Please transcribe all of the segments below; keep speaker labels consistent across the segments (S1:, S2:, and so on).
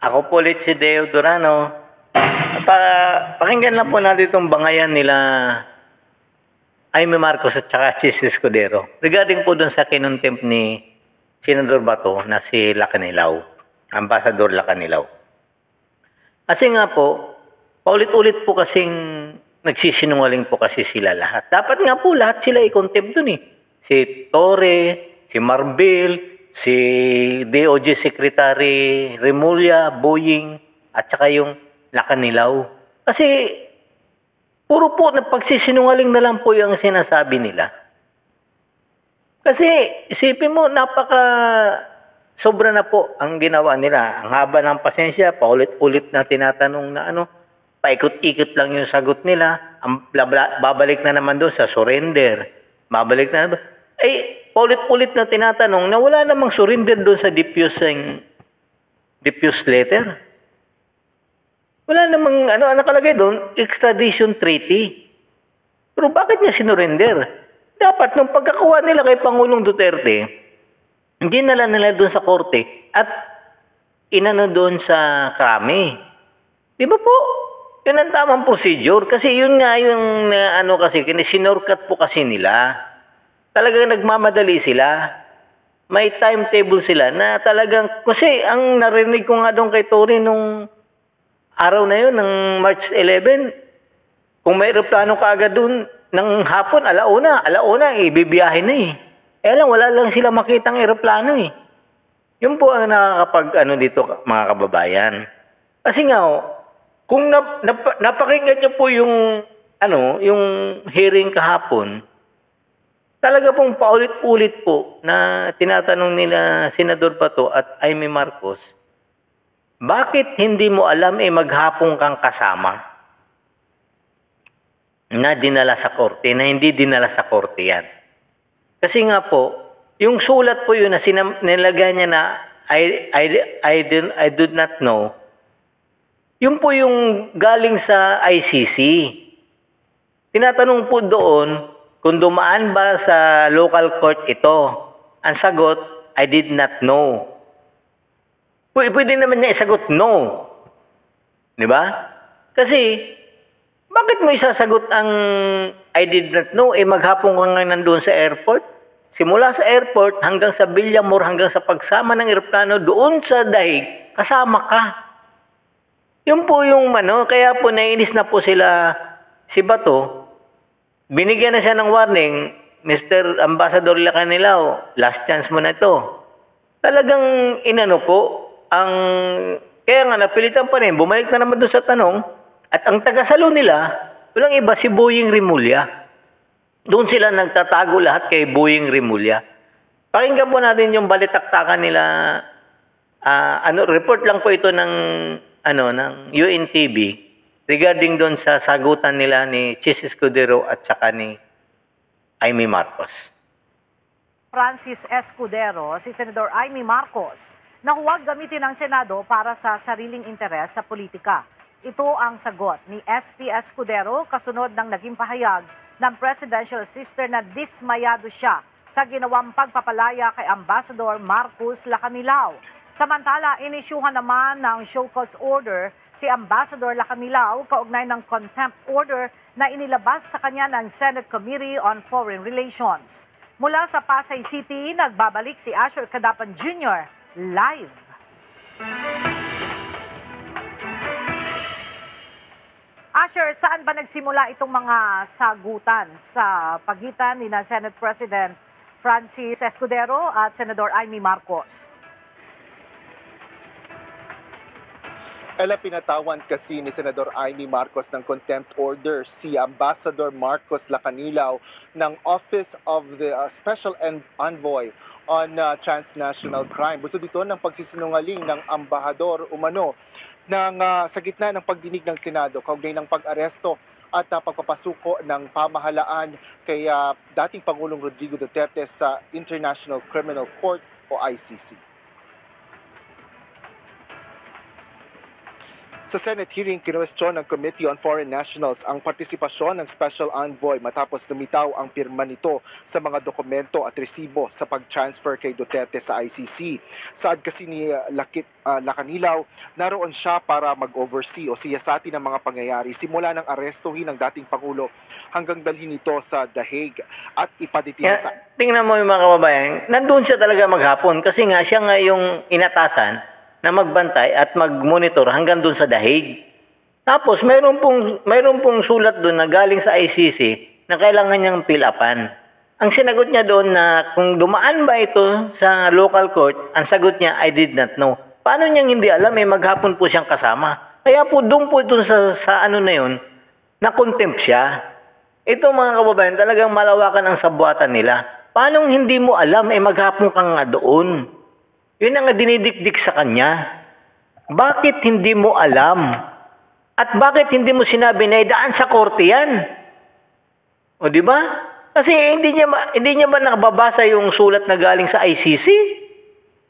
S1: Ako po ulit si Deo Durano. Pakinggan lang po natin itong bangayan nila Amy Marcos at saka Chis Escudero. Regarding po dun sa kinontempt ni Senador Bato na si Lacanilaw, Ambassador Lacanilaw. Kasi nga po, paulit-ulit po kasing nagsisinungaling po kasi sila lahat. Dapat nga po lahat sila i-contempt dun eh. Si Torre, si Marbil, si DOJ Secretary Remulla, Boying, at saka yung Lacanilaw. Kasi puro po na pagsisinungaling na lang po yung sinasabi nila. Kasi isipin mo, sobra na po ang ginawa nila. Ang haba ng pasensya, paulit-ulit na tinatanong na paikot-ikot lang yung sagot nila. Babalik na naman doon sa surrender. Babalik na naman. Paulit-ulit na tinatanong na wala namang surrender doon sa diffuse letter. Wala namang, nakalagay doon, extradition treaty. Pero bakit niya sinurrender? Dapat nung pagkakuha nila kay Pangulong Duterte, hindi nila doon sa korte at doon sa krami. Di ba po? Yun ang tamang procedure. Kasi yun nga yung sinorkat po kasi nila. Talagang nagmamadali sila. May timetable sila na talagang, kasi ang narinig ko nga doon kay Tori nung araw na yun, ng March 11, kung may aeroplano ka agad doon, ng hapon, alauna, ibibiyahe na eh. Wala lang sila makitang aeroplano eh. Yun po ang nakakapag, dito mga kababayan. Kasi nga, kung napakinggan nyo po yung hearing kahapon, talaga pong paulit-ulit po na tinatanong nila Senador Bato at Amy Marcos, bakit hindi mo alam maghapon kang kasama na dinala sa korte, na hindi dinala sa korte yan? Kasi nga po, yung sulat po yun na nilagay niya na I do not know, yun po yung galing sa ICC. Tinatanong po doon kung dumaan ba sa local court ito. Ang sagot, I did not know. Pwede naman niya isagot no. Di ba? Kasi, bakit mo isasagot ang I did not know, maghapon ka nga nandun sa airport? Simula sa airport hanggang sa Villamor, hanggang sa pagsama ng eroplano, doon sa dahig, kasama ka. Yun po yung kaya po naiinis na po sila, si Bato, binigyan na siya ng warning, Mr. Ambassador Lacanilaw, last chance mo na ito. Talagang po, kaya nga napilitan pa rin, bumalik na naman doon sa tanong, at ang tagasalo nila, walang iba si Boying Remulla. Doon sila nagtatago lahat kay Boying Remulla. Pakinggan po natin yung balitaktakan nila, report lang po ito ng UNTV regarding doon sa sagutan nila ni Chis Escudero at saka ni Amy Marcos.
S2: Francis Escudero, si Senador Amy Marcos, na huwag gamitin ng Senado para sa sariling interes sa politika. Ito ang sagot ni SP Escudero kasunod ng naging pahayag ng presidential sister na dismayado siya sa ginawang pagpapalaya kay Ambassador Marcos Lacanilaw. Samantala, inisyuhan naman ng show cause order si Ambassador Lacanilaw kaugnay ng contempt order na inilabas sa kanya ng Senate Committee on Foreign Relations. Mula sa Pasay City, nagbabalik si Asher Cadapan Jr. live. Asher, saan ba nagsimula itong mga sagutan sa pagitan ni Senate President Francis Escudero at Senador Amy Marcos?
S3: Pinatawan kasi ni Senador Amy Marcos ng contempt order si Ambassador Marcos Lacanilaw ng Office of the Special Envoy on Transnational Crime. Bukod dito ng pagsisinungaling ng ambahador umano sa gitna ng pagdinig ng Senado kaugnay ng pag-aresto at pagpapasuko ng pamahalaan kay dating Pangulong Rodrigo Duterte sa International Criminal Court o ICC. Sa Senate hearing, kinwestiyon ng Committee on Foreign Nationals ang partisipasyon ng Special Envoy matapos lumitaw ang pirma nito sa mga dokumento at resibo sa pag-transfer kay Duterte sa ICC. Saad kasi ni Lacanilaw, naroon siya para mag-oversee o siyasatin ng mga pangyayari simula ng arestuhin ng dating Pangulo hanggang dalhin ito sa The Hague at ipaditin sa...
S1: Tingnan mo yung mga kababayan, nandun siya talaga maghapon kasi nga siya nga yung inatasan na magbantay at mag-monitor hanggang dun sa The Hague. Tapos mayroon pong sulat doon na galing sa ICC na kailangan niyang fill-upan. Ang sinagot niya doon na kung dumaan ba ito sa local court, ang sagot niya, I did not know. Paano niyang hindi alam? Maghapon po siyang kasama. Kaya po doon po ito sa ano na yun, na contempt siya. Ito mga kababayan, talagang malawakan ang sabuatan nila. Paano hindi mo alam? Maghapon ka nga doon. Yun ang dinidikdik sa kanya. Bakit hindi mo alam? At bakit hindi mo sinabi na idaan sa korte yan? O di ba? Kasi hindi niya ba nakababasa yung sulat na galing sa ICC?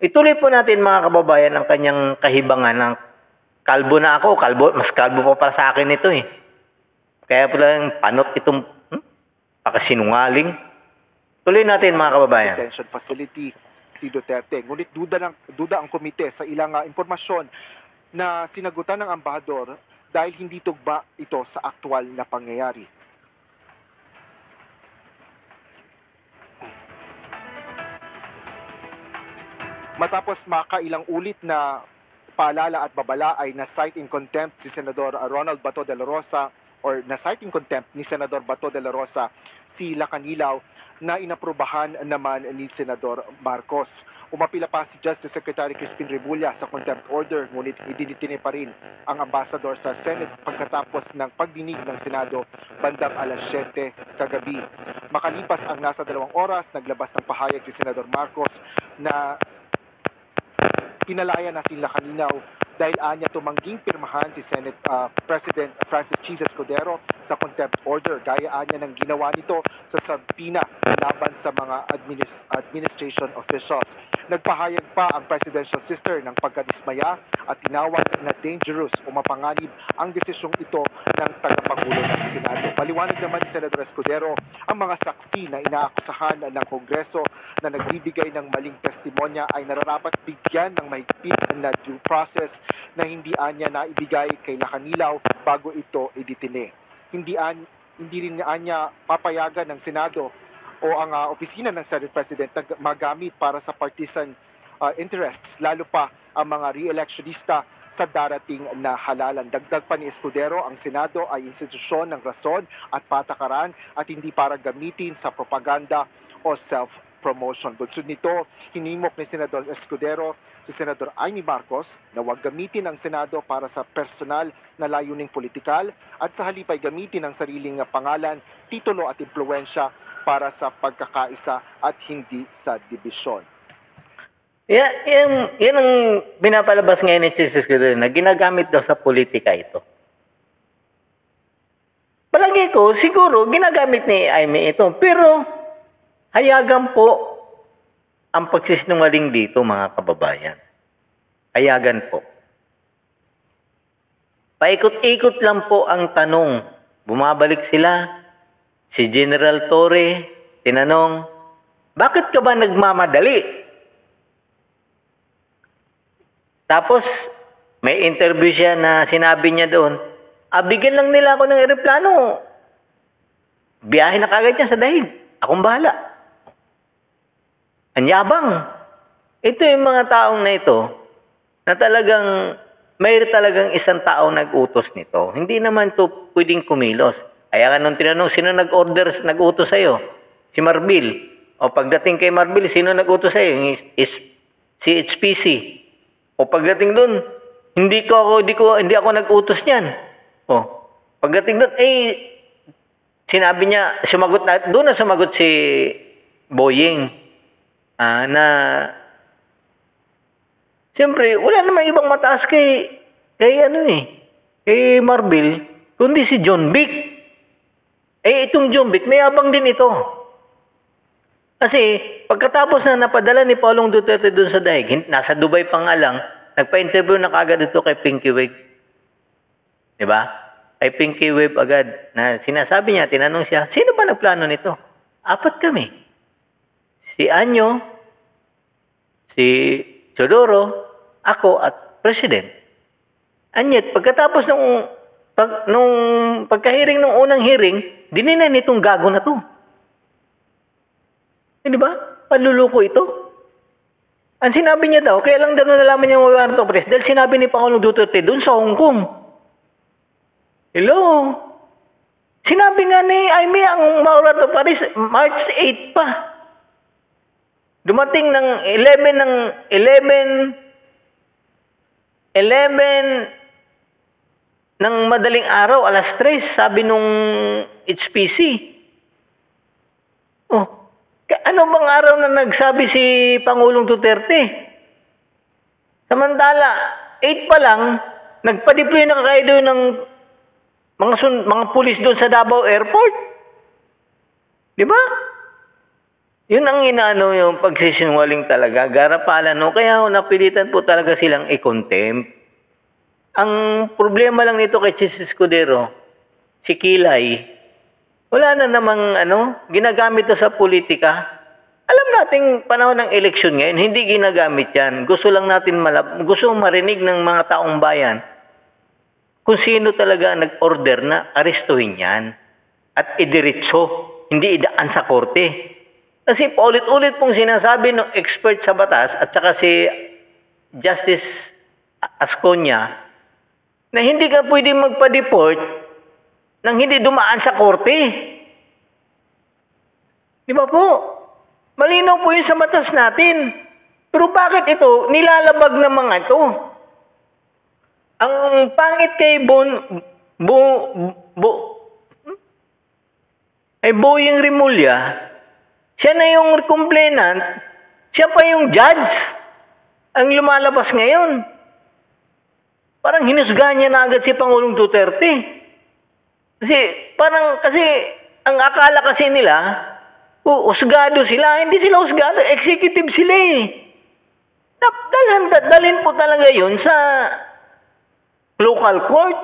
S1: Ituloy po natin mga kababayan ang kanyang kahibangan ng kalbo na ako. Mas kalbo pa para sa akin ito eh. Kaya pala yung panot itong pakasinungaling. Tuloy natin mga kababayan.
S3: Detention facility si Duterte. Ngunit duda ang komite sa ilang impormasyon na sinagutan ng ambahador dahil hindi tugma ito sa aktwal na pangyayari. Matapos makailang ulit na paalala at babala ay na-cite in contempt si Senador Ronald Bato de la Rosa or na-cite in contempt ni Senador Bato de la Rosa si Lacanilaw na inaprubahan naman ni Senador Marcos. Umapila pa si Justice Secretary Crispin Rebulla sa contempt order ngunit idinitine pa rin ang ambassador sa Senate pagkatapos ng pagdinig ng Senado bandang alas 7 kagabi. Makalipas ang nasa 2 oras, naglabas ng pahayag si Senador Marcos na pinalaya na si Lacanilaw dahil anya tumangging pirmahan si Senate President Francis Chis Escudero sa contempt order gaya anya ng ginawa nito sa sabina laban sa mga administration officials. Nagpahayag pa ang presidential sister ng pagkadismaya at tinawag na dangerous o mapanganib ang desisyong ito ng tagapangulo ng Senado. Paliwanag naman ni Senador Escudero ang mga saksi na inaakusahan ng Kongreso na nagbibigay ng maling testimonya ay nararapat bigyan ng mahigpit na due process na hindi anya na ibigay kay Lacanilaw bago ito iditine. Hindi rin anya papayagan ng Senado o ang opisina ng Senate President na magamit para sa partisan interests, lalo pa ang mga re-electionista sa darating na halalan. Dagdag pa ni Escudero, ang Senado ay institusyon ng rason at patakaran at hindi para gamitin sa propaganda o self-promotion. Bunsod nito, hinimok ni Senador Escudero si Senador Amy Marcos na huwag gamitin ang Senado para sa personal na layuning politikal at sa halip ay gamitin ang sariling pangalan, titulo at impluensya para sa pagkakaisa at hindi sa dibisyon.
S1: Yan ang pinapalabas ngayon ni Jesus Escudero na ginagamit daw sa politika ito. Palagi ko, siguro ginagamit ni Amy ito. Pero hayagan po ang pagsisinungaling dito mga kababayan. Hayagan po. Paikot-ikot lang po ang tanong. Bumabalik sila. Si General Torre, tinanong, bakit ka ba nagmamadali? Tapos, may interview siya na sinabi niya doon, bigyan lang nila ako ng eroplano. Biyahe na kagad niya sa dahig. Akong bahala. Anyabang. Ito yung mga taong na ito na talagang may talagang isang tao nag-utos nito. Hindi naman to pwedeng kumilos. Kaya nga nung tinanong, sino nag-utos sa'yo? Si Marbil. O pagdating kay Marbil, sino nag-utos sa'yo? Si HPC. O pagdating doon, hindi ako nag-utos niyan. O pagdating doon, sinabi niya, doon na sumagot si Boying. Na siyempre, wala namang ibang mataas kay Marbil, kundi si John Vic. Itong John Vic, may abang din ito. Kasi, pagkatapos na napadala ni Paulong Duterte doon sa daig, nasa Dubai pa nga lang, nagpa-interview na kagad ito kay Pinky Wig. Di ba? Kay Pinky Wave agad na sinasabi niya, tinanong siya, sino ba nagplano nito? 4 kami. Si Anyo, si Chodoro, ako at President. Anyet, pagkatapos nung pagka-hearing ng unang hearing, dinina nitong gago na to. Di ba? Panluluko ito. Ang sinabi niya daw, kaya lang daw nalaman niya mawawalan itong press, dahil sinabi ni Pangulong Duterte doon sa Hong Kong. Hello? Sinabi nga ni Aimee ang mawawalan itong Paris, March 8 pa. Dumating ng 11 ng madaling araw, alas 3, sabi nung HPC. Oh, ano bang araw na nagsabi si Pangulong Duterte? Samantala, 8 pa lang, nagpa-deploy na kayo ng mga pulis doon sa Davao Airport. Di ba? Yun ang inaano yung pagsisinungaling talaga. Garapalan, no? Kaya napilitan po talaga silang i-contempt. Ang problema lang nito kay Chis Escudero, si Kilay, wala na namang ginagamit to sa politika. Alam nating panahon ng eleksyon ngayon, hindi ginagamit yan. Gusto lang natin gusto marinig ng mga taong bayan kung sino talaga nag-order na arestuhin yan at idiretso, hindi idaan sa korte. Kasi paulit-ulit pong sinasabi ng expert sa batas at saka si Justice Asconia na hindi ka pwedeng magpa-deport nang hindi dumaan sa korte. Di ba po? Malinaw po yun sa batas natin. Pero bakit ito nilalabag ng mga ito? Ang pangit kay Boying Rimulya, siya na yung complainant, siya pa yung judge ang lumalabas ngayon. Parang hinusgahan niya na agad si Pangulong Duterte. Kasi ang akala kasi nila, husgado sila. Hindi sila husgado, executive sila eh. Dalhin po talaga yun sa local court.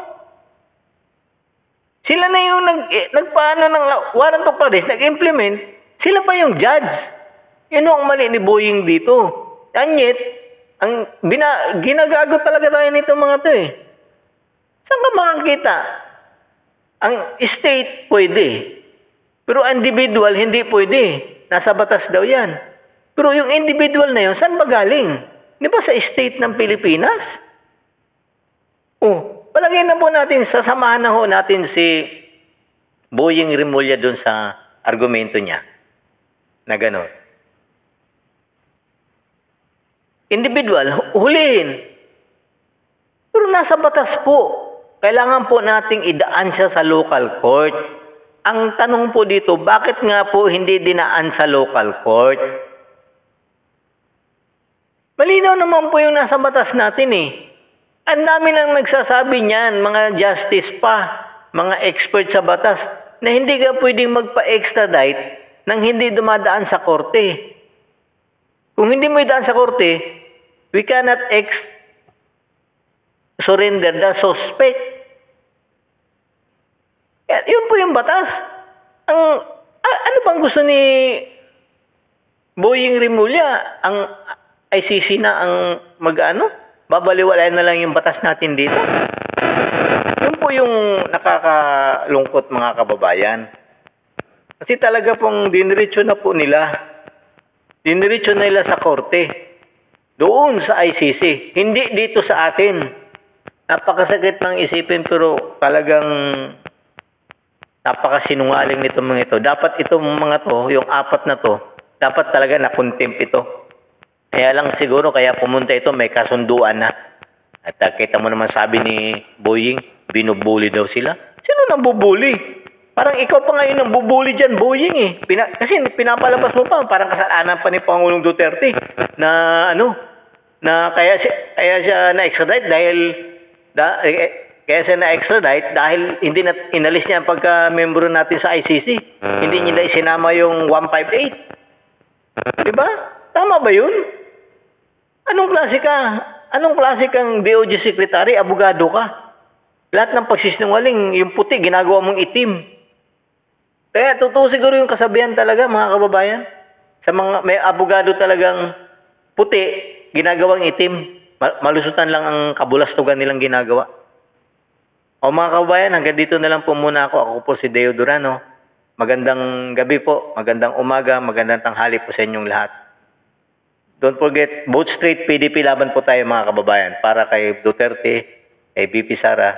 S1: Sila na yung nagpaano ng warrant of arrest, nag-implement, sila pa yung judge. Yun ang mali ni Boying dito. Anyet, ginagago talaga tayo nito mga to eh. Saan ka makakita? Ang state pwede. Pero individual hindi pwede. Nasa batas daw yan. Pero yung individual na yun, saan ba galing? Di ba sa state ng Pilipinas? Palagay na po natin, sasamahan na ho natin si Boying Rimulya dun sa argumento niya. Na gano'n. Individual, hulihin. Pero nasa batas po. Kailangan po nating idaan siya sa local court. Ang tanong po dito, bakit nga po hindi dinaan sa local court? Malinaw naman po yung nasa batas natin eh. Ang dami nang nagsasabi niyan, mga justice pa, mga expert sa batas, na hindi ka pwedeng magpa-extradite nang hindi dumadaan sa korte. Kung hindi mo idaan sa korte, we cannot surrender the suspect. Yun po yung batas. Ano bang gusto ni Boying Rimulya? Ang ICC na ang babaliwalain na lang yung batas natin dito. Yun po yung nakakalungkot mga kababayan. Kasi talaga pong diniretso na po nila. Diniretso na nila sa korte. Doon sa ICC. Hindi dito sa atin. Napakasakit ng isipin pero talagang napakasinungaling nito mga ito. Dapat itong mga to, yung 4 na to, dapat talaga na-contempt ito. Kaya lang siguro, kaya pumunta ito, may kasunduan na. At kita mo naman sabi ni Boying, binubuli daw sila. Sino nang bubuli? Parang ikaw pa ngayon ang bubuli dyan, Boying eh. Kasi pinapalabas mo pa, parang kasalanan pa ni Pangulong Duterte na kaya siya na-extradite dahil hindi na inalis niya ang pagka-membro natin sa ICC. Hindi niya isinama yung 158. Diba? Tama ba yun? Anong klase ka? Anong klase kang DOJ Secretary? Abogado ka. Lahat ng pagsisinungaling, yung puti, ginagawa mong itim. Kaya totoo siguro yung kasabihan talaga, mga kababayan. Sa mga may abogado talagang puti, ginagawang itim. Malusutan lang ang kabulastugan nilang ginagawa. O mga kababayan, hanggang dito na lang po muna ako. Ako po si Deo Durano. Magandang gabi po, magandang umaga, magandang tanghali po sa inyong lahat. Don't forget, vote straight, PDP laban po tayo mga kababayan. Para kay Duterte, kay VP Sara.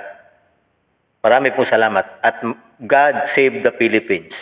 S1: Marami pong salamat. At God save the Philippines.